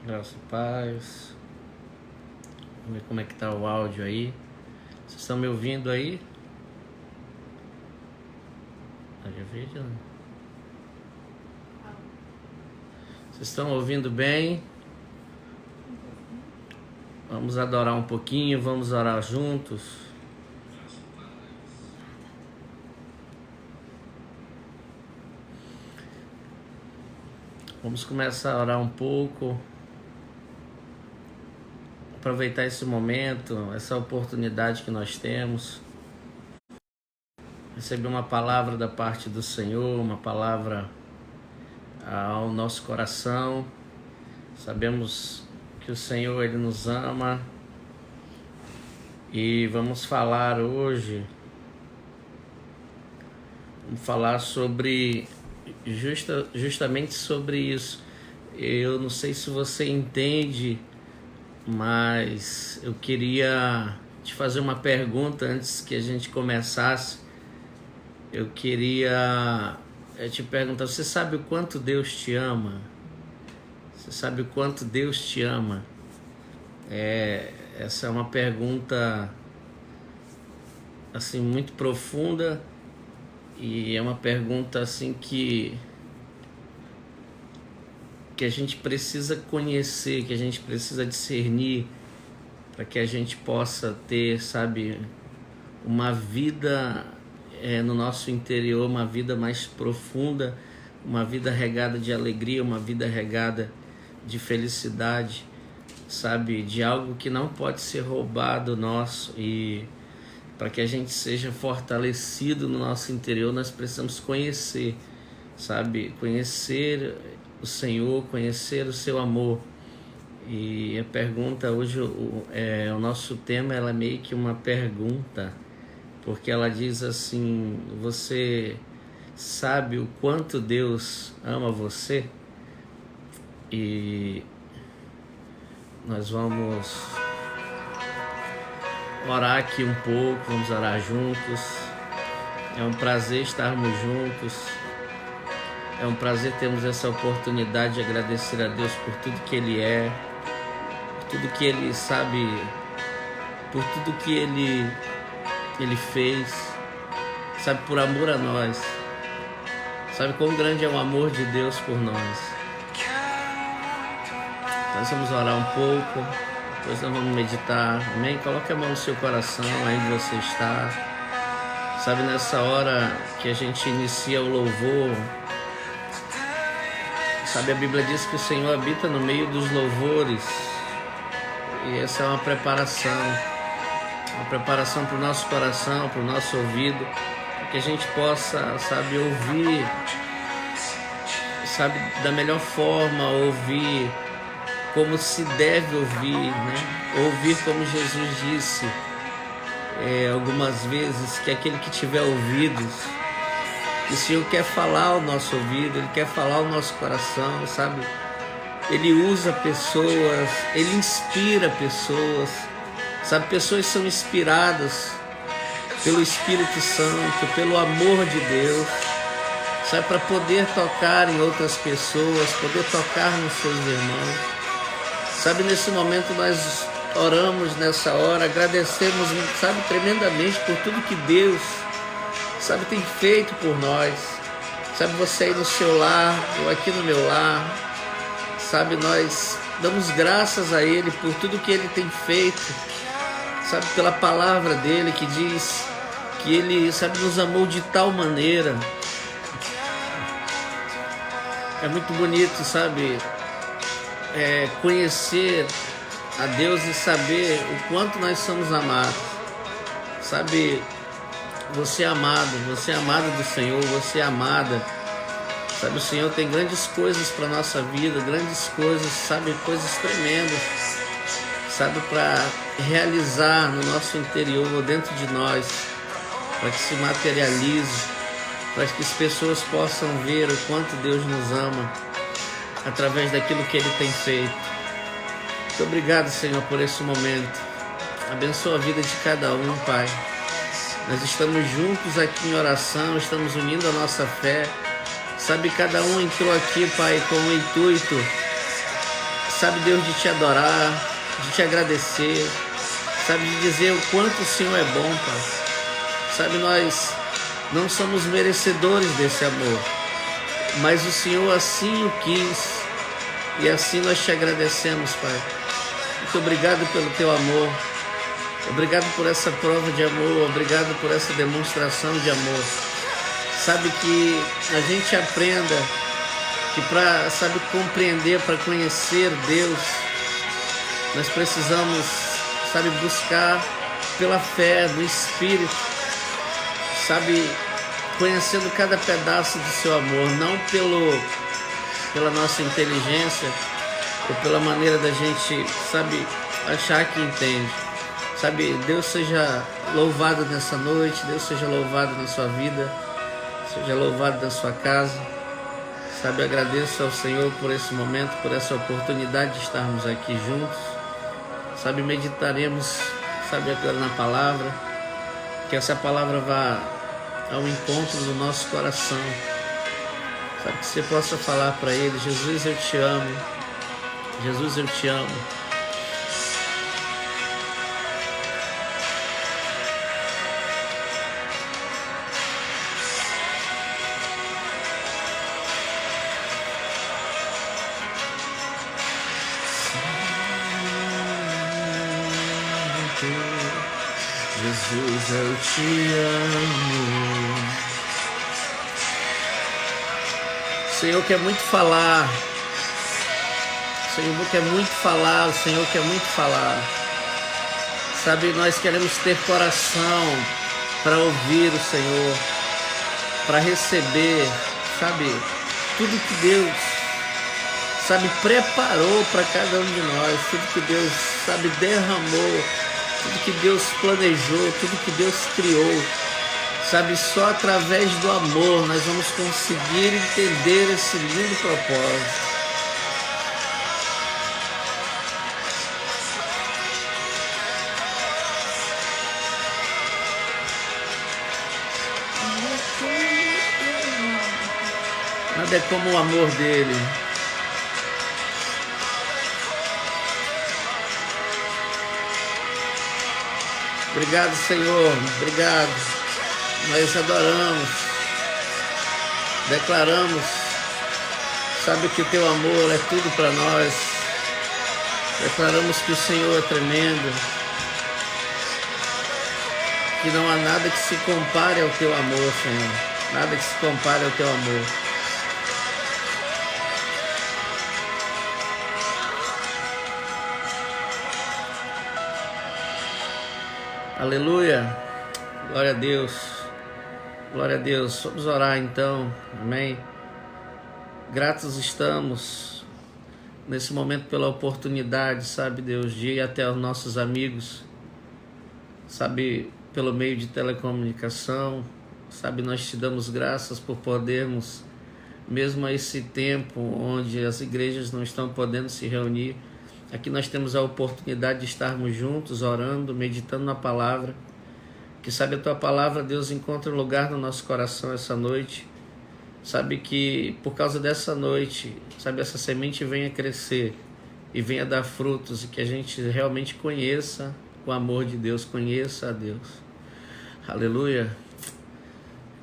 Graça e paz. Vamos ver como é que tá o áudio aí. Vocês estão me ouvindo aí? Haja vídeo, né? Vocês estão ouvindo bem? Vamos adorar um pouquinho, vamos orar juntos. Vamos começar a orar um pouco. Aproveitar esse momento, essa oportunidade que nós temos. Receber uma palavra da parte do Senhor, uma palavra ao nosso coração. Sabemos que o Senhor, Ele nos ama. E vamos falar hoje, justamente sobre isso. Eu não sei se você entende, mas eu queria te fazer uma pergunta antes que a gente começasse. Eu queria te perguntar, você sabe o quanto Deus te ama? Você sabe o quanto Deus te ama? Essa é uma pergunta assim muito profunda e é uma pergunta assim que a gente precisa conhecer, que a gente precisa discernir para que a gente possa ter, sabe, uma vida no nosso interior, uma vida mais profunda, uma vida regada de alegria, uma vida regada de felicidade, sabe, de algo que não pode ser roubado nosso. E para que a gente seja fortalecido no nosso interior, nós precisamos conhecer, sabe, conhecer o Senhor, conhecer o seu amor. E a pergunta hoje, o nosso tema, ela é meio que uma pergunta, porque ela diz assim: você sabe o quanto Deus ama você? E nós vamos orar aqui um pouco, vamos orar juntos. É um prazer estarmos juntos. É um prazer termos essa oportunidade de agradecer a Deus por tudo que Ele é, por tudo que Ele sabe, por tudo que Ele fez, sabe, por amor a nós. Sabe quão grande é o amor de Deus por nós. Nós vamos orar um pouco, depois nós vamos meditar, amém? Coloque a mão no seu coração, aí onde você está. Sabe, nessa hora que a gente inicia o louvor, sabe, a Bíblia diz que o Senhor habita no meio dos louvores. E essa é uma preparação para o nosso coração, para o nosso ouvido, para que a gente possa, sabe, ouvir, sabe, da melhor forma, ouvir como se deve ouvir, né? Ouvir como Jesus disse algumas vezes, que aquele que tiver ouvidos, que o Senhor quer falar ao nosso ouvido, Ele quer falar ao nosso coração, sabe? Ele usa pessoas, Ele inspira pessoas, sabe? Pessoas são inspiradas pelo Espírito Santo, pelo amor de Deus, sabe? Para poder tocar em outras pessoas, poder tocar nos seus irmãos. Sabe, nesse momento nós oramos, nessa hora, agradecemos, sabe, tremendamente por tudo que Deus, sabe, tem feito por nós. Sabe, você aí no seu lar, eu aqui no meu lar, sabe, nós damos graças a Ele por tudo que Ele tem feito, sabe, pela palavra dEle que diz que Ele, sabe, nos amou de tal maneira. É muito bonito, sabe, conhecer a Deus e saber o quanto nós somos amados. Sabe, você é amado do Senhor, você é amada. Sabe, o Senhor tem grandes coisas para nossa vida, grandes coisas, sabe, coisas tremendas, sabe, para realizar no nosso interior, dentro de nós, para que se materialize, para que as pessoas possam ver o quanto Deus nos ama através daquilo que Ele tem feito. Muito obrigado, Senhor, por esse momento. Abençoa a vida de cada um, Pai. Nós estamos juntos aqui em oração, estamos unindo a nossa fé. Sabe, cada um entrou aqui, Pai, com o intuito, sabe, Deus, de te adorar, de te agradecer, sabe, de dizer o quanto o Senhor é bom, Pai. Sabe, nós não somos merecedores desse amor, mas o Senhor assim o quis, e assim nós te agradecemos, Pai. Muito obrigado pelo teu amor, obrigado por essa prova de amor, obrigado por essa demonstração de amor. Sabe, que a gente aprenda que para, sabe, compreender, para conhecer Deus, nós precisamos, sabe, buscar pela fé, no Espírito, sabe, conhecendo cada pedaço do seu amor, não pela nossa inteligência ou pela maneira da gente, sabe, achar que entende. Sabe, Deus seja louvado nessa noite, Deus seja louvado na sua vida, seja louvado na sua casa. Sabe, agradeço ao Senhor por esse momento, por essa oportunidade de estarmos aqui juntos. Sabe, meditaremos, sabe, agora na palavra, que essa palavra vá ao encontro do nosso coração. Sabe, que você possa falar para Ele: Jesus, eu te amo. Jesus, eu te amo. Jesus, eu te amo. O Senhor quer muito falar. O Senhor quer muito falar. O Senhor quer muito falar. Sabe, nós queremos ter coração para ouvir o Senhor, para receber, sabe, tudo que Deus, sabe, preparou para cada um de nós, tudo que Deus, sabe, derramou, tudo que Deus planejou, tudo que Deus criou. Sabe, só através do amor nós vamos conseguir entender esse lindo propósito. Nada é como o amor dele. Obrigado, Senhor, obrigado. Nós adoramos, declaramos, sabe, que o teu amor é tudo para nós. Declaramos que o Senhor é tremendo, que não há nada que se compare ao teu amor, Senhor. Nada que se compare ao teu amor. Aleluia, glória a Deus, glória a Deus. Vamos orar então, amém? Gratos estamos nesse momento pela oportunidade, sabe, Deus, de ir até os nossos amigos, sabe, pelo meio de telecomunicação, sabe, nós te damos graças por podermos, mesmo a esse tempo onde as igrejas não estão podendo se reunir, aqui nós temos a oportunidade de estarmos juntos, orando, meditando na palavra. Que, sabe, a tua palavra, Deus, encontra um lugar no nosso coração essa noite. Sabe, que por causa dessa noite, sabe, essa semente venha crescer e venha dar frutos, e que a gente realmente conheça o amor de Deus, conheça a Deus. Aleluia.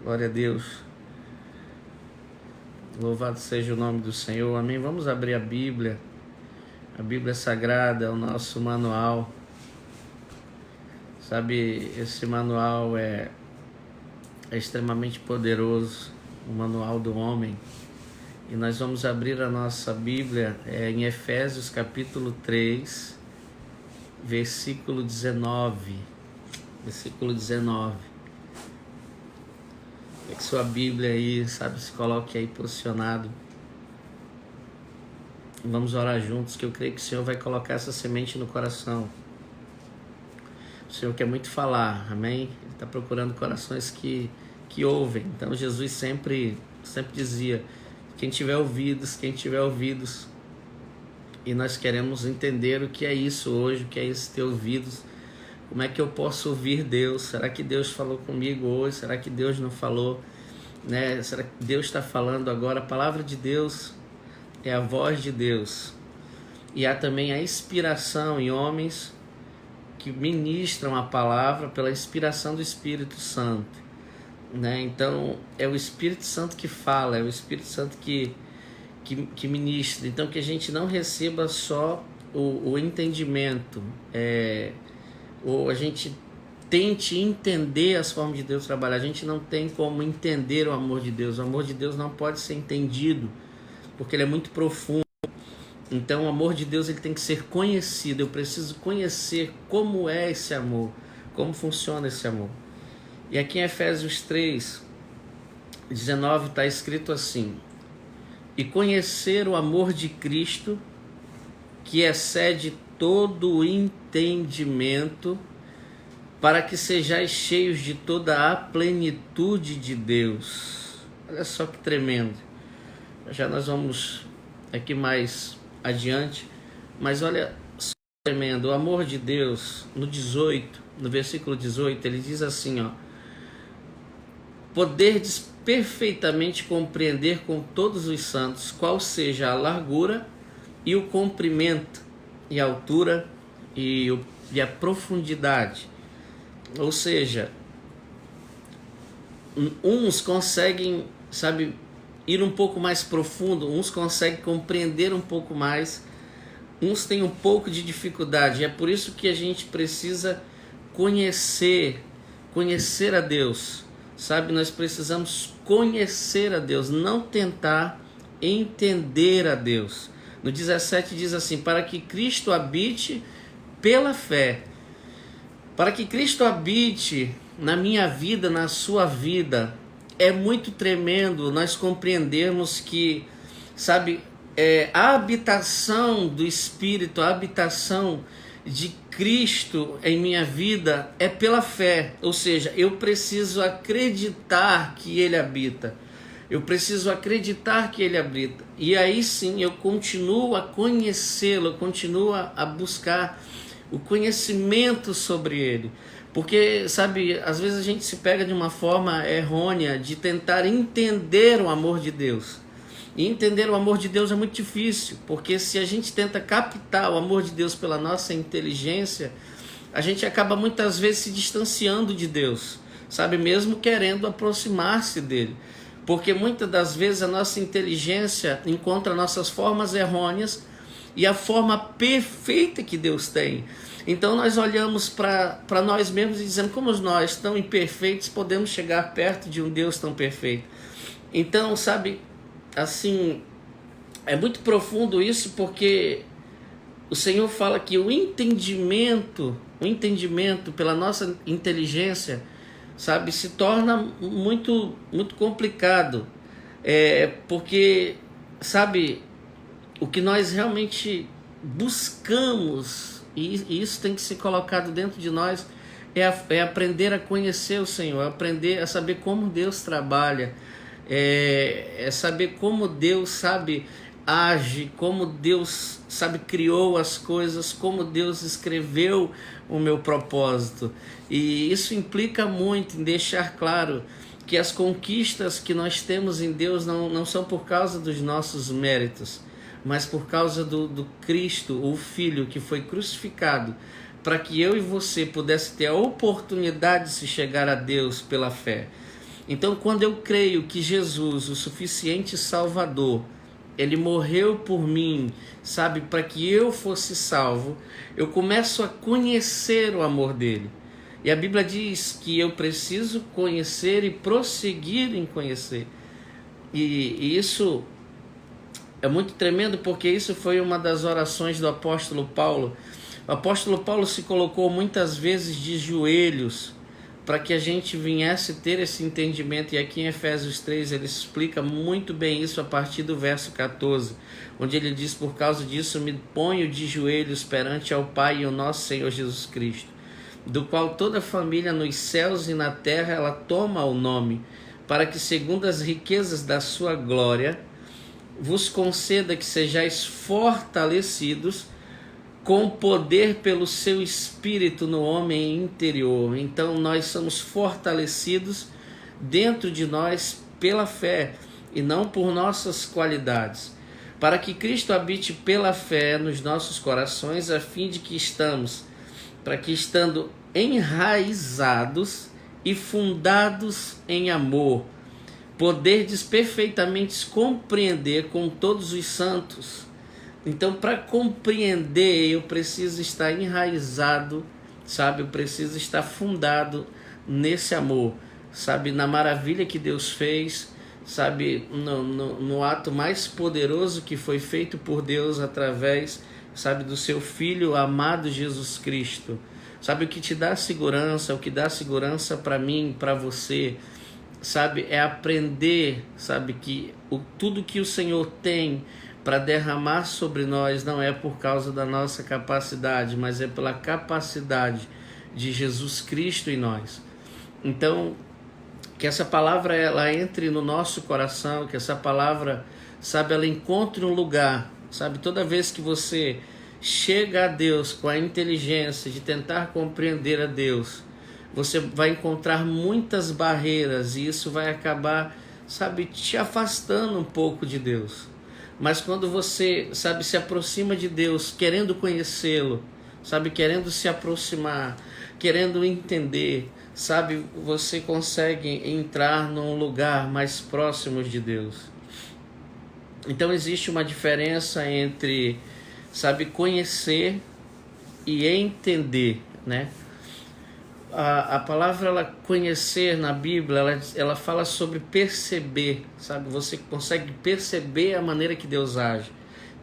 Glória a Deus. Louvado seja o nome do Senhor. Amém. Vamos abrir a Bíblia. A Bíblia Sagrada é o nosso manual. Sabe, esse manual é extremamente poderoso, o manual do homem. E nós vamos abrir a nossa Bíblia em Efésios capítulo 3, versículo 19. Versículo 19. Pegue sua Bíblia aí, sabe, se coloque aí posicionado. Vamos orar juntos, que eu creio que o Senhor vai colocar essa semente no coração. O Senhor quer muito falar, amém? Ele está procurando corações que ouvem. Então Jesus sempre dizia: quem tiver ouvidos, e nós queremos entender o que é isso hoje, o que é isso ter ouvidos. Como é que eu posso ouvir Deus? Será que Deus falou comigo hoje? Será que Deus não falou? Né? Será que Deus está falando agora? A palavra de Deus é a voz de Deus. e há também a inspiração em homens que ministram a palavra pela inspiração do Espírito Santo, né? Então é o Espírito Santo que fala, é o Espírito Santo que ministra. Então que a gente não receba só o entendimento, ou a gente tente entender as formas de Deus trabalhar. A gente não tem como entender o amor de Deus. O amor de Deus não pode ser entendido, porque ele é muito profundo. Então o amor de Deus ele tem que ser conhecido. Eu preciso conhecer como é esse amor, como funciona esse amor. E aqui em Efésios 3:19 está escrito assim: e conhecer o amor de Cristo, que excede todo o entendimento, para que sejais cheios de toda a plenitude de Deus. Olha só que tremendo. Já nós vamos aqui mais adiante, mas olha só que tremendo. O amor de Deus, no versículo 18, ele diz assim, ó: poderdes perfeitamente compreender com todos os santos qual seja a largura e o comprimento e a altura e a profundidade. Ou seja, uns conseguem, sabe, ir um pouco mais profundo, uns conseguem compreender um pouco mais, uns têm um pouco de dificuldade. É por isso que a gente precisa conhecer a Deus, sabe? Nós precisamos conhecer a Deus, não tentar entender a Deus. No 17 diz assim: para que Cristo habite pela fé. Para que Cristo habite na minha vida, na sua vida. É muito tremendo nós compreendermos que, sabe, a habitação do Espírito, a habitação de Cristo em minha vida é pela fé. Ou seja, eu preciso acreditar que Ele habita. Eu preciso acreditar que Ele habita. E aí sim eu continuo a conhecê-lo, eu continuo a buscar o conhecimento sobre Ele. Porque, sabe, às vezes a gente se pega de uma forma errônea de tentar entender o amor de Deus. E entender o amor de Deus é muito difícil, porque se a gente tenta captar o amor de Deus pela nossa inteligência, a gente acaba muitas vezes se distanciando de Deus, sabe, mesmo querendo aproximar-se dele. Porque muitas das vezes a nossa inteligência encontra nossas formas errôneas e a forma perfeita que Deus tem. Então nós olhamos para nós mesmos e dizemos: como nós, tão imperfeitos, podemos chegar perto de um Deus tão perfeito? Então, sabe, assim, é muito profundo isso, porque o Senhor fala que o entendimento pela nossa inteligência, sabe, se torna muito, muito complicado. Porque, sabe, o que nós realmente buscamos, e isso tem que ser colocado dentro de nós, é aprender a conhecer o Senhor, aprender a saber como Deus trabalha, é saber como Deus, sabe, age, como Deus, sabe, criou as coisas, como Deus escreveu o meu propósito. E isso implica muito em deixar claro que as conquistas que nós temos em Deus não são por causa dos nossos méritos, mas por causa do Cristo, o Filho, que foi crucificado, para que eu e você pudesse ter a oportunidade de se chegar a Deus pela fé. Então, quando eu creio que Jesus, o suficiente Salvador, Ele morreu por mim, sabe, para que eu fosse salvo, eu começo a conhecer o amor dele. E a Bíblia diz que eu preciso conhecer e prosseguir em conhecer. E isso é muito tremendo, porque isso foi uma das orações do apóstolo Paulo. O apóstolo Paulo se colocou muitas vezes de joelhos para que a gente viesse ter esse entendimento. E aqui em Efésios 3 ele explica muito bem isso a partir do verso 14, onde ele diz: por causa disso me ponho de joelhos perante ao Pai e o nosso Senhor Jesus Cristo, do qual toda a família nos céus e na terra ela toma o nome, para que segundo as riquezas da sua glória vos conceda que sejais fortalecidos com poder pelo seu Espírito no homem interior. Então nós somos fortalecidos dentro de nós pela fé e não por nossas qualidades. para que Cristo habite pela fé nos nossos corações, a fim de que para que estando enraizados e fundados em amor, poderdes perfeitamente compreender com todos os santos. Então, para compreender, eu preciso estar enraizado, sabe? Eu preciso estar fundado nesse amor, sabe? Na maravilha que Deus fez, sabe? No ato mais poderoso que foi feito por Deus através, sabe, do seu Filho amado Jesus Cristo. Sabe, o que te dá segurança, o que dá segurança para mim, para você, sabe, é aprender, sabe, que tudo que o Senhor tem para derramar sobre nós não é por causa da nossa capacidade, mas é pela capacidade de Jesus Cristo em nós. Então, que essa palavra ela entre no nosso coração, que essa palavra, sabe, ela encontre um lugar, sabe, toda vez que você chega a Deus com a inteligência de tentar compreender a Deus, você vai encontrar muitas barreiras e isso vai acabar, sabe, te afastando um pouco de Deus. Mas quando você, sabe, se aproxima de Deus, querendo conhecê-lo, sabe, querendo se aproximar, querendo entender, sabe, você consegue entrar num lugar mais próximo de Deus. Então existe uma diferença entre, sabe, conhecer e entender, né? A palavra ela conhecer na Bíblia, ela fala sobre perceber, sabe? Você consegue perceber a maneira que Deus age.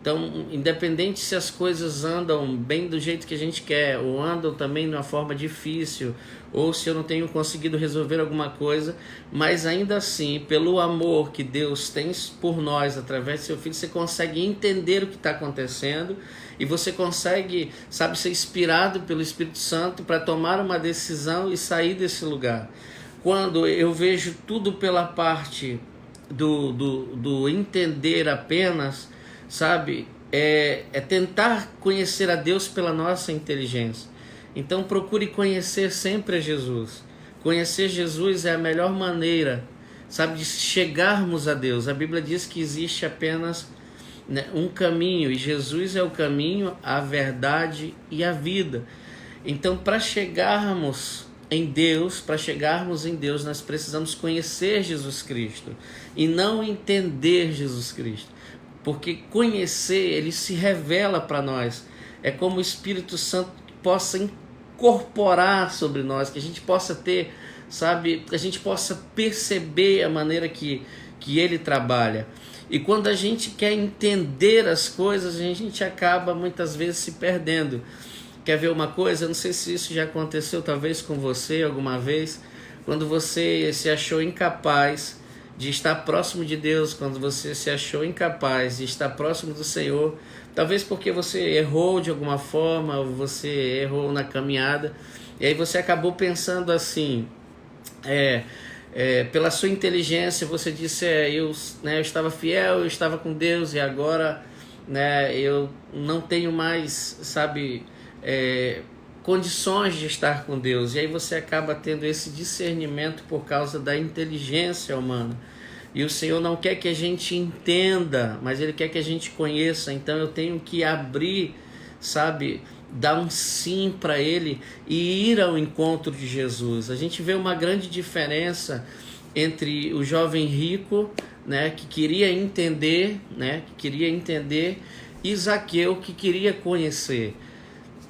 Então, independente se as coisas andam bem do jeito que a gente quer, ou andam também de uma forma difícil, ou se eu não tenho conseguido resolver alguma coisa, mas ainda assim, pelo amor que Deus tem por nós, através do seu Filho, você consegue entender o que está acontecendo, e você consegue, sabe, ser inspirado pelo Espírito Santo para tomar uma decisão e sair desse lugar. Quando eu vejo tudo pela parte do entender apenas, sabe, é tentar conhecer a Deus pela nossa inteligência. Então procure conhecer sempre a Jesus. Conhecer Jesus é a melhor maneira, sabe, de chegarmos a Deus. A Bíblia diz que existe apenas, né, um caminho, e Jesus é o caminho, a verdade e a vida. Então, para chegarmos em Deus, nós precisamos conhecer Jesus Cristo e não entender Jesus Cristo. Porque conhecer, ele se revela para nós. É como o Espírito Santo possa incorporar sobre nós, que a gente possa ter, sabe, que a gente possa perceber a maneira que ele trabalha. E quando a gente quer entender as coisas, a gente acaba muitas vezes se perdendo. Quer ver uma coisa? Eu não sei se isso já aconteceu talvez com você alguma vez, quando você se achou incapaz de estar próximo de Deus, quando você se achou incapaz de estar próximo do Senhor, talvez porque você errou de alguma forma, ou você errou na caminhada, e aí você acabou pensando assim, pela sua inteligência, você disse, eu estava fiel, eu estava com Deus, e agora, né, eu não tenho mais, sabe, condições de estar com Deus. E aí você acaba tendo esse discernimento por causa da inteligência humana. E o Senhor não quer que a gente entenda, mas Ele quer que a gente conheça. Então eu tenho que abrir, sabe, dar um sim para Ele e ir ao encontro de Jesus. A gente vê uma grande diferença entre o jovem rico, né, que queria entender, e Zaqueu, que queria conhecer.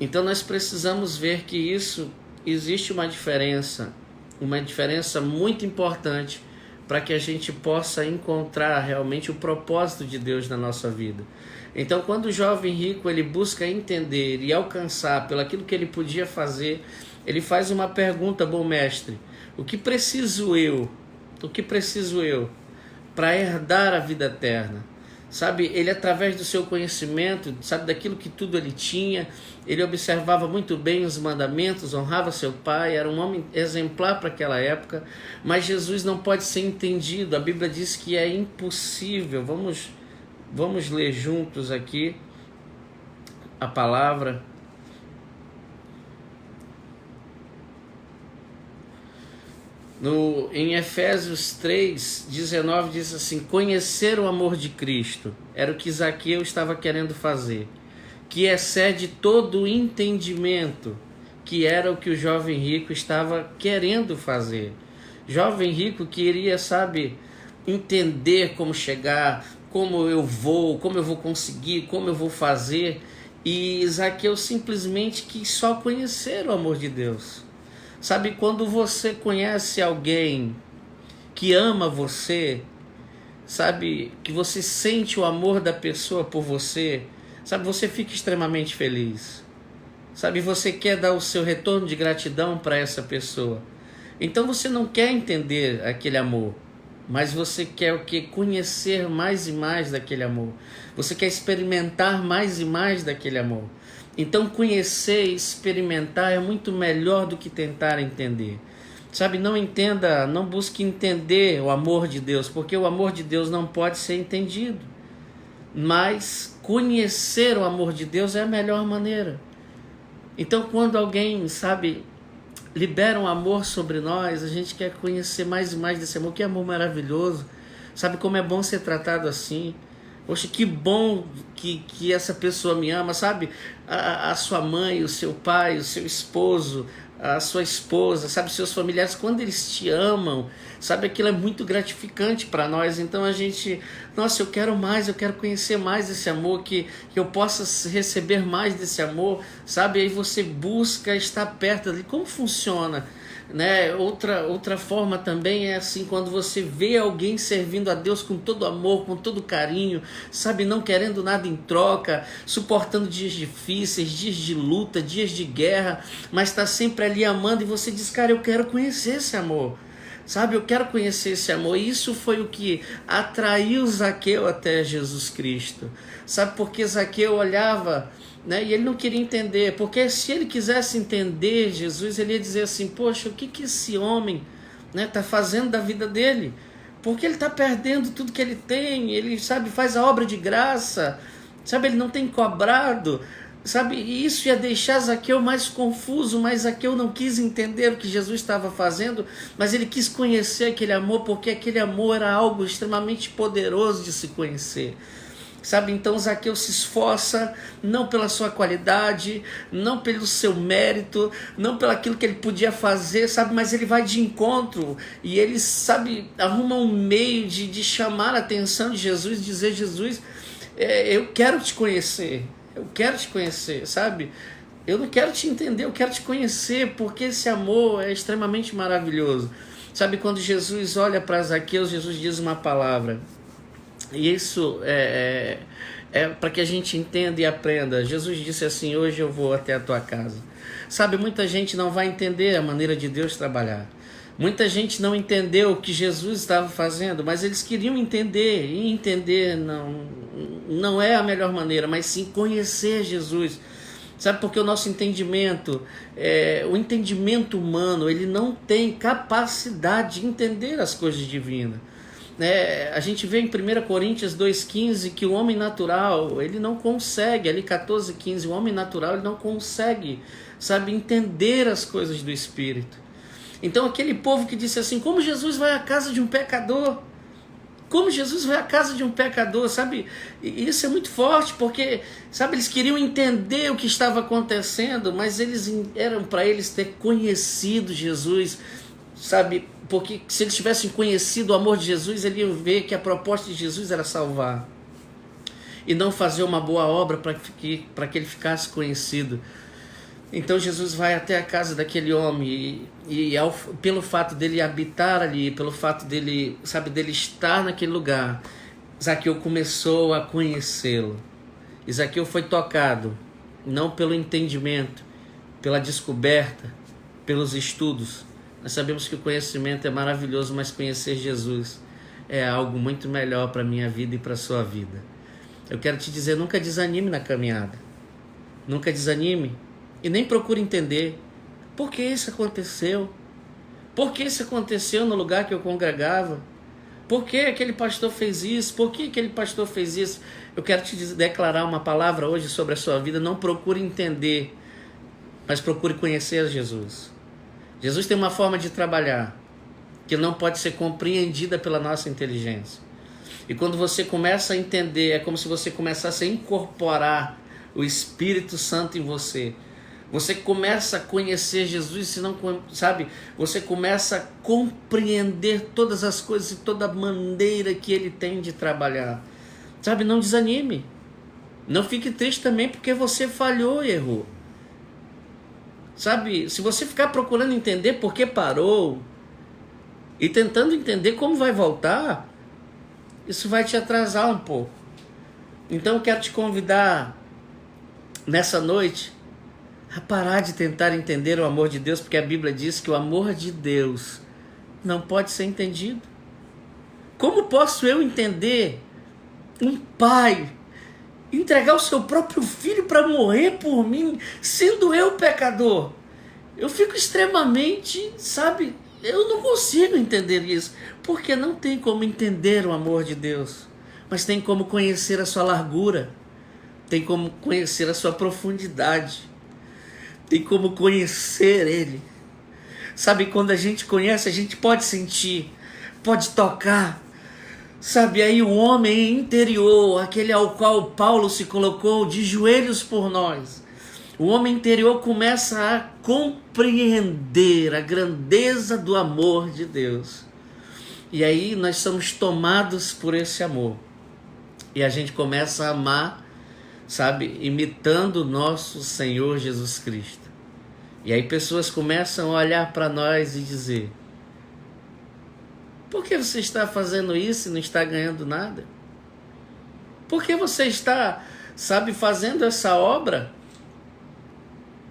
Então nós precisamos ver que isso existe uma diferença muito importante para que a gente possa encontrar realmente o propósito de Deus na nossa vida. Então, quando o jovem rico ele busca entender e alcançar pelo aquilo que ele podia fazer, ele faz uma pergunta: bom mestre, o que preciso eu para herdar a vida eterna? Sabe, ele através do seu conhecimento, sabe, daquilo que tudo ele tinha, ele observava muito bem os mandamentos, honrava seu pai, era um homem exemplar para aquela época, mas Jesus não pode ser entendido. A Bíblia diz que é impossível. Vamos ler juntos aqui a palavra. Em Efésios 3:19 diz assim: conhecer o amor de Cristo, era o que Zaqueu estava querendo fazer, que excede todo o entendimento, que era o que o jovem rico estava querendo fazer. Jovem rico queria, entender como chegar, como eu vou conseguir, como eu vou fazer. E Zaqueu simplesmente quis só conhecer o amor de Deus. Sabe, quando você conhece alguém que ama você, sabe, que você sente o amor da pessoa por você, sabe, você fica extremamente feliz. Sabe, você quer dar o seu retorno de gratidão para essa pessoa. Então você não quer entender aquele amor, mas você quer o quê? Conhecer mais e mais daquele amor. Você quer experimentar mais e mais daquele amor. Então conhecer e experimentar é muito melhor do que tentar entender. Sabe, não busque entender o amor de Deus, porque o amor de Deus não pode ser entendido. Mas conhecer o amor de Deus é a melhor maneira. Então quando alguém, libera um amor sobre nós, a gente quer conhecer mais e mais desse amor. Que amor maravilhoso. Sabe como é bom ser tratado assim. Poxa, que bom que essa pessoa me ama, sabe? A sua mãe, o seu pai, o seu esposo, a sua esposa, seus familiares, quando eles te amam, aquilo é muito gratificante para nós. Então a gente, eu quero mais, eu quero conhecer mais desse amor, que eu possa receber mais desse amor, Aí você busca estar perto ali. Como funciona? Outra forma também é assim, quando você vê alguém servindo a Deus com todo amor, com todo carinho, não querendo nada em troca, suportando dias difíceis, dias de luta, dias de guerra, mas está sempre ali amando, e você diz: cara, eu quero conhecer esse amor. Eu quero conhecer esse amor. E isso foi o que atraiu Zaqueu até Jesus Cristo. Porque Zaqueu olhava, e ele não queria entender. Porque se ele quisesse entender Jesus, ele ia dizer assim: poxa, o que esse homem está fazendo da vida dele? Porque ele está perdendo tudo que ele tem. Ele, faz a obra de graça. Ele não tem cobrado. E isso ia deixar Zaqueu mais confuso, mas Zaqueu não quis entender o que Jesus estava fazendo, mas ele quis conhecer aquele amor, porque aquele amor era algo extremamente poderoso de se conhecer. Então Zaqueu se esforça, não pela sua qualidade, não pelo seu mérito, não pelo aquilo que ele podia fazer, mas ele vai de encontro, e ele, arruma um meio de chamar a atenção de Jesus, dizer: Jesus, eu quero te conhecer. Eu quero te conhecer, Eu não quero te entender, eu quero te conhecer, porque esse amor é extremamente maravilhoso. Quando Jesus olha para Zaqueu, Jesus diz uma palavra. E isso é para que a gente entenda e aprenda. Jesus disse assim: hoje eu vou até a tua casa. Muita gente não vai entender a maneira de Deus trabalhar. Muita gente não entendeu o que Jesus estava fazendo, mas eles queriam entender, e entender não é a melhor maneira, mas sim conhecer Jesus. Porque o nosso entendimento, o entendimento humano, ele não tem capacidade de entender as coisas divinas. A gente vê em 1 Coríntios 2,15 que o homem natural, ele não consegue, ali 14,15, o homem natural ele não consegue, entender as coisas do Espírito. Então aquele povo que disse assim: como Jesus vai à casa de um pecador? Como Jesus vai à casa de um pecador? E isso é muito forte, porque, eles queriam entender o que estava acontecendo, mas eram para eles ter conhecido Jesus, porque se eles tivessem conhecido o amor de Jesus, eles iam ver que a proposta de Jesus era salvar, e não fazer uma boa obra para que ele ficasse conhecido. Então Jesus vai até a casa daquele homem, pelo fato dele habitar ali, pelo fato dele estar naquele lugar, Zaqueu começou a conhecê-lo. E Zaqueu foi tocado, não pelo entendimento, pela descoberta, pelos estudos. Nós sabemos que o conhecimento é maravilhoso, mas conhecer Jesus é algo muito melhor para a minha vida e para a sua vida. Eu quero te dizer: nunca desanime na caminhada. Nunca desanime. E nem procure entender por que isso aconteceu. Por que isso aconteceu no lugar que eu congregava? Por que aquele pastor fez isso? Por que aquele pastor fez isso? Eu quero te declarar uma palavra hoje sobre a sua vida. Não procure entender, mas procure conhecer Jesus. Jesus tem uma forma de trabalhar. que não pode ser compreendida pela nossa inteligência. E quando você começa a entender, é como se você começasse a incorporar o Espírito Santo em você. Você começa a conhecer Jesus, se não sabe, você começa a compreender todas as coisas e toda a maneira que ele tem de trabalhar. Sabe, não desanime. Não fique triste também porque você falhou e errou. Sabe, se você ficar procurando entender por que parou e tentando entender como vai voltar, isso vai te atrasar um pouco. Então eu quero te convidar nessa noite a parar de tentar entender o amor de Deus, porque a Bíblia diz que o amor de Deus não pode ser entendido. Como posso eu entender um pai entregar o seu próprio filho para morrer por mim, sendo eu pecador? Eu fico extremamente, sabe, eu não consigo entender isso, porque não tem como entender o amor de Deus, mas tem como conhecer a sua largura, tem como conhecer a sua profundidade, tem como conhecer Ele. Sabe, quando a gente conhece, a gente pode sentir, pode tocar. Sabe, aí o homem interior, aquele ao qual Paulo se colocou de joelhos por nós, o homem interior começa a compreender a grandeza do amor de Deus. E aí nós somos tomados por esse amor. E a gente começa a amar, sabe, imitando o nosso Senhor Jesus Cristo. E aí pessoas começam a olhar para nós e dizer: por que você está fazendo isso e não está ganhando nada? Por que você está, sabe, fazendo essa obra?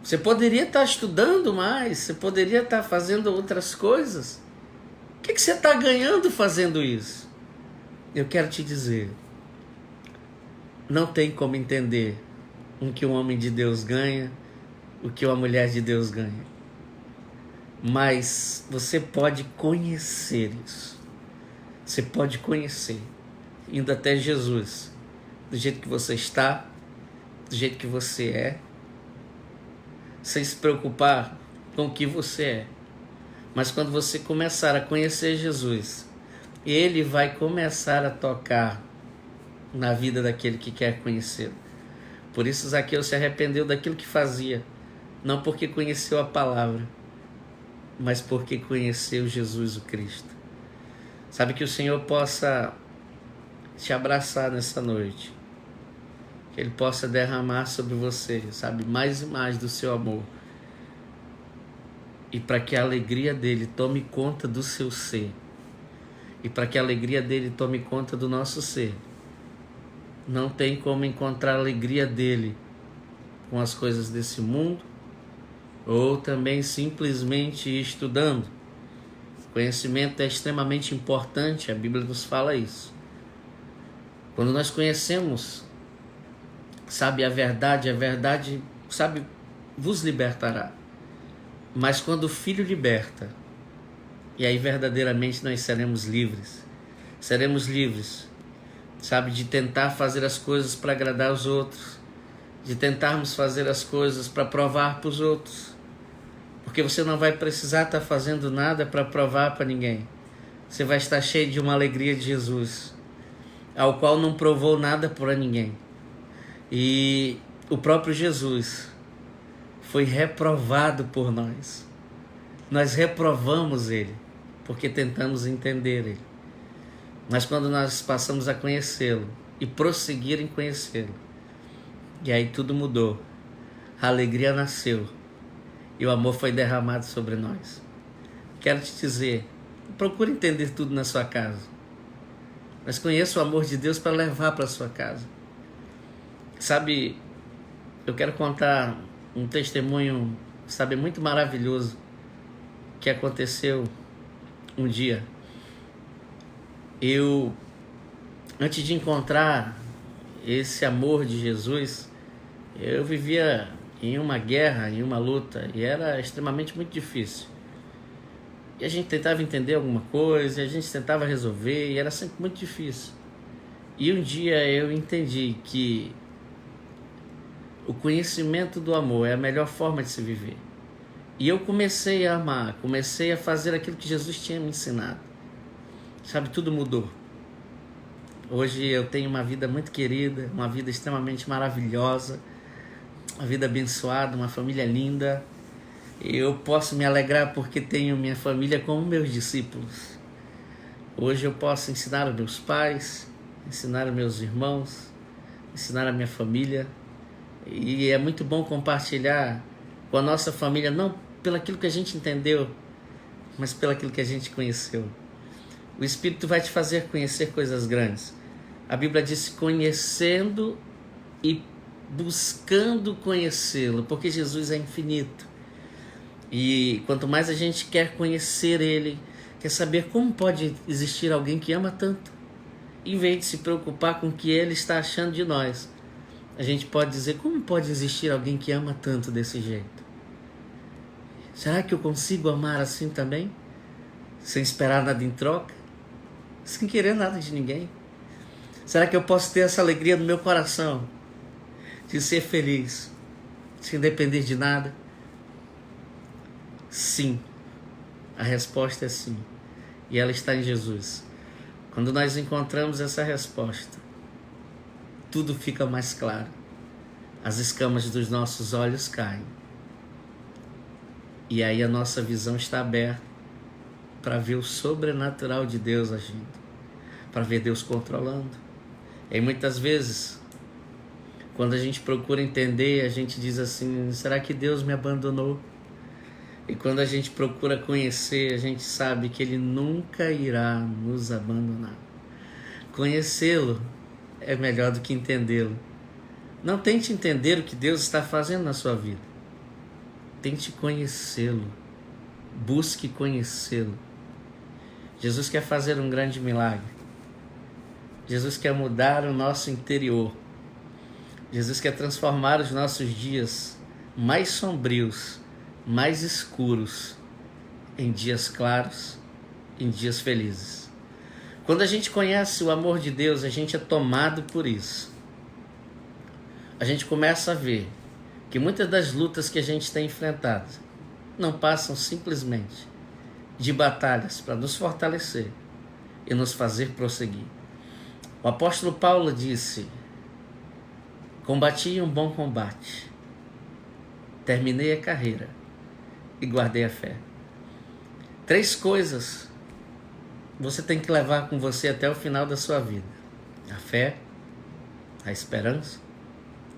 Você poderia estar estudando mais, você poderia estar fazendo outras coisas. O que você está ganhando fazendo isso? Eu quero te dizer, não tem como entender o que um homem de Deus ganha, o que uma mulher de Deus ganha. Mas você pode conhecer isso. Você pode conhecer, indo até Jesus, do jeito que você está, do jeito que você é, sem se preocupar com o que você é. Mas quando você começar a conhecer Jesus, Ele vai começar a tocar na vida daquele que quer conhecê-lo. Por isso Zaqueu se arrependeu daquilo que fazia, não porque conheceu a palavra, mas porque conheceu Jesus o Cristo. Sabe, que o Senhor possa te abraçar nessa noite, que Ele possa derramar sobre você, sabe, mais e mais do seu amor, e para que a alegria dele tome conta do seu ser, e para que a alegria dele tome conta do nosso ser. Não tem como encontrar a alegria dele com as coisas desse mundo, ou também simplesmente estudando. Conhecimento é extremamente importante, a Bíblia nos fala isso. Quando nós conhecemos, sabe, a verdade, sabe, vos libertará. Mas quando o Filho liberta, e aí verdadeiramente nós seremos livres, sabe, de tentar fazer as coisas para agradar os outros, de tentarmos fazer as coisas para provar para os outros, porque você não vai precisar estar fazendo nada para provar para ninguém. Você vai estar cheio de uma alegria de Jesus, ao qual não provou nada para ninguém. E o próprio Jesus foi reprovado por nós. Nós reprovamos Ele, porque tentamos entender Ele. Mas quando nós passamos a conhecê-lo e prosseguir em conhecê-lo, e aí tudo mudou. A alegria nasceu e o amor foi derramado sobre nós. Quero te dizer, procure entender tudo na sua casa, mas conheça o amor de Deus para levar para a sua casa. Sabe, eu quero contar um testemunho, sabe, muito maravilhoso que aconteceu um dia. Eu, antes de encontrar esse amor de Jesus, eu vivia em uma guerra, em uma luta, e era extremamente muito difícil. E a gente tentava entender alguma coisa, a gente tentava resolver, e era sempre muito difícil. E um dia eu entendi que o conhecimento do amor é a melhor forma de se viver. E eu comecei a amar, comecei a fazer aquilo que Jesus tinha me ensinado. Sabe, tudo mudou. Hoje eu tenho uma vida muito querida, uma vida extremamente maravilhosa, uma vida abençoada, uma família linda. Eu posso me alegrar porque tenho minha família como meus discípulos. Hoje eu posso ensinar os meus pais, ensinar os meus irmãos, ensinar a minha família. E é muito bom compartilhar com a nossa família, não pelaquilo que a gente entendeu, mas pelaquilo que a gente conheceu. O Espírito vai te fazer conhecer coisas grandes. A Bíblia diz conhecendo e buscando conhecê-lo, porque Jesus é infinito. E quanto mais a gente quer conhecer Ele, quer saber como pode existir alguém que ama tanto, em vez de se preocupar com o que Ele está achando de nós, a gente pode dizer, como pode existir alguém que ama tanto desse jeito? Será que eu consigo amar assim também? Sem esperar nada em troca? Sem querer nada de ninguém? Será que eu posso ter essa alegria no meu coração? De ser feliz? Sem depender de nada? Sim. A resposta é sim. E ela está em Jesus. Quando nós encontramos essa resposta, tudo fica mais claro. As escamas dos nossos olhos caem. E aí a nossa visão está aberta para ver o sobrenatural de Deus agindo, para ver Deus controlando. E muitas vezes, quando a gente procura entender, a gente diz assim, será que Deus me abandonou? E quando a gente procura conhecer, a gente sabe que Ele nunca irá nos abandonar. Conhecê-lo é melhor do que entendê-lo. Não tente entender o que Deus está fazendo na sua vida. Tente conhecê-lo. Busque conhecê-lo. Jesus quer fazer um grande milagre. Jesus quer mudar o nosso interior. Jesus quer transformar os nossos dias mais sombrios, mais escuros, em dias claros, em dias felizes. Quando a gente conhece o amor de Deus, a gente é tomado por isso. A gente começa a ver que muitas das lutas que a gente tem enfrentado não passam simplesmente de batalhas para nos fortalecer e nos fazer prosseguir. O apóstolo Paulo disse, combati um bom combate, terminei a carreira e guardei a fé. 3 coisas você tem que levar com você até o final da sua vida: a fé, a esperança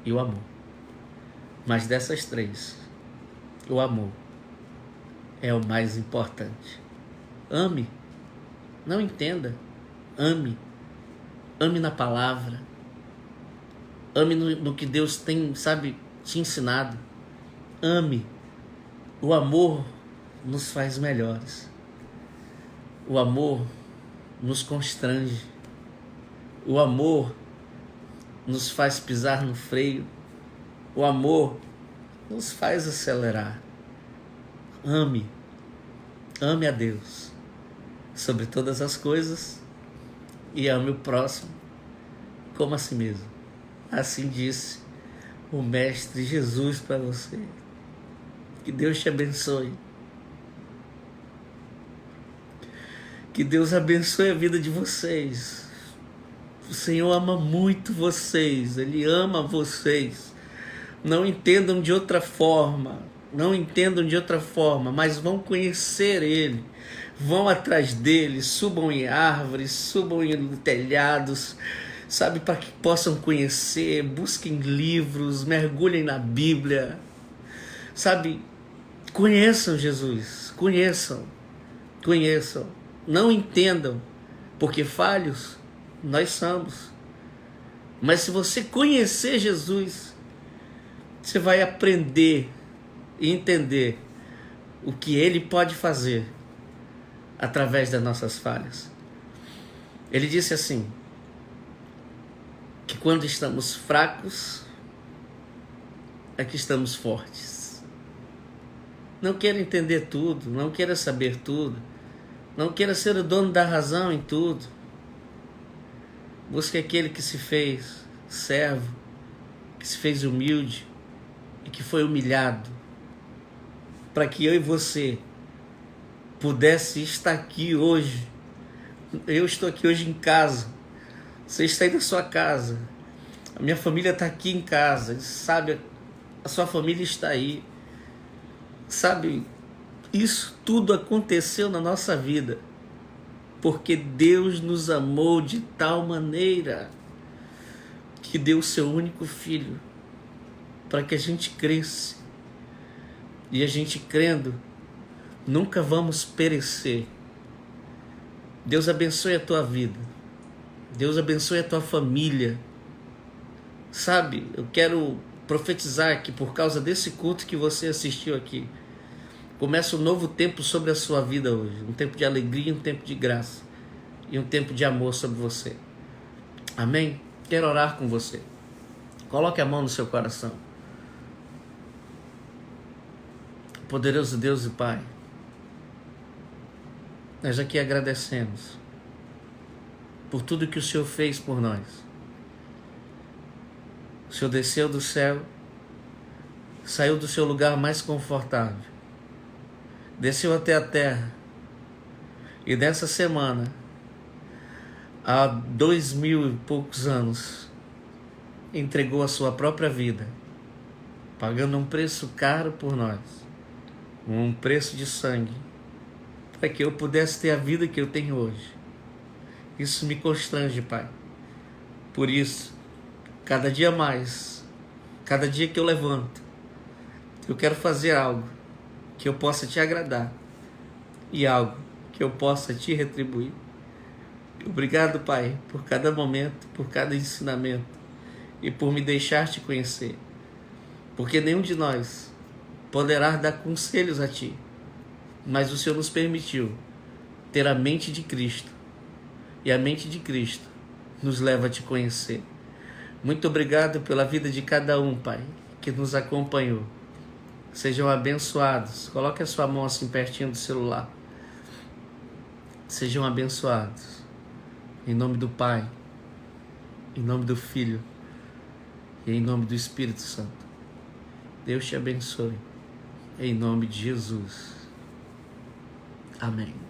e o amor. Mas dessas 3, o amor é o mais importante. Ame, não entenda, ame. Ame na palavra, ame no que Deus tem, sabe, te ensinado. Ame. O amor nos faz melhores. O amor nos constrange. O amor nos faz pisar no freio. O amor nos faz acelerar. Ame. Ame a Deus sobre todas as coisas e ame o próximo como a si mesmo. Assim disse o Mestre Jesus para você. Que Deus te abençoe. Que Deus abençoe a vida de vocês. O Senhor ama muito vocês. Ele ama vocês. Não entendam de outra forma. Não entendam de outra forma, mas vão conhecer Ele. Vão atrás dele, subam em árvores, subam em telhados, sabe, para que possam conhecer, busquem livros, mergulhem na Bíblia, sabe, conheçam Jesus, conheçam, não entendam, porque falhos nós somos, mas se você conhecer Jesus, você vai aprender e entender o que Ele pode fazer através das nossas falhas. Ele disse assim, que quando estamos fracos, é que estamos fortes. Não queira entender tudo, não queira saber tudo, não queira ser o dono da razão em tudo. Busque aquele que se fez servo, que se fez humilde e que foi humilhado para que eu e você pudesse estar aqui hoje. Eu estou aqui hoje em casa, você está aí na sua casa, a minha família está aqui em casa, sabe, a sua família está aí, sabe, isso tudo aconteceu na nossa vida, porque Deus nos amou de tal maneira, que deu o seu único filho, para que a gente cresça, e a gente crendo, nunca vamos perecer. Deus abençoe a tua vida. Deus abençoe a tua família. Sabe, eu quero profetizar que por causa desse culto que você assistiu aqui, começa um novo tempo sobre a sua vida hoje. Um tempo de alegria, um tempo de graça e um tempo de amor sobre você. Amém? Quero orar com você. Coloque a mão no seu coração. Poderoso Deus e Pai, nós aqui agradecemos por tudo que o Senhor fez por nós. O Senhor desceu do céu, saiu do seu lugar mais confortável, desceu até a terra e nessa semana, há 2000 e poucos anos, entregou a sua própria vida, pagando um preço caro por nós, um preço de sangue, para que eu pudesse ter a vida que eu tenho hoje. Isso me constrange, Pai. Por isso, cada dia mais, cada dia que eu levanto, eu quero fazer algo que eu possa te agradar e algo que eu possa te retribuir. Obrigado, Pai, por cada momento, por cada ensinamento e por me deixar te conhecer, porque nenhum de nós poderá dar conselhos a Ti, mas o Senhor nos permitiu ter a mente de Cristo, e a mente de Cristo nos leva a Te conhecer. Muito obrigado pela vida de cada um, Pai, que nos acompanhou. Sejam abençoados. Coloque a sua mão assim pertinho do celular. Sejam abençoados. Em nome do Pai, em nome do Filho e em nome do Espírito Santo. Deus te abençoe. Em nome de Jesus. Amém.